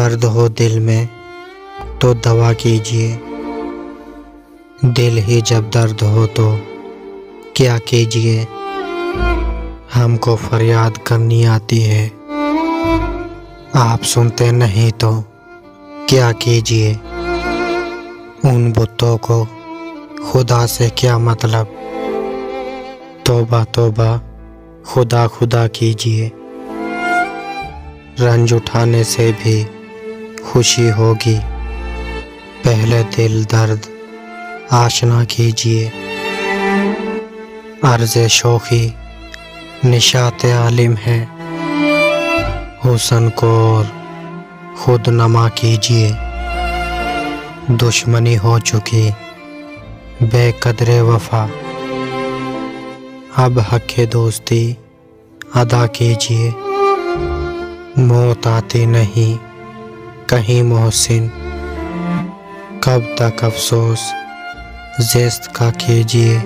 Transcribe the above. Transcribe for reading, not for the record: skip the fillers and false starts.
दर्द हो दिल में तो दवा कीजिए। दिल ही जब दर्द हो तो क्या कीजिए। हमको फरियाद करनी आती है, आप सुनते नहीं तो क्या कीजिए। उन बुतों को खुदा से क्या मतलब, तौबा तौबा खुदा खुदा कीजिए। रंज उठाने से भी खुशी होगी, पहले दिल दर्द आशना कीजिए। अर्ज़े शौखी निशाते आलिम है, हुस्न को और खुद नमा कीजिए। दुश्मनी हो चुकी बेकदरे वफा, अब हक़े दोस्ती अदा कीजिए। मौत आती नहीं कहीं मोहसिन, कब तक अफसोस ज़िस्त का कीजिए।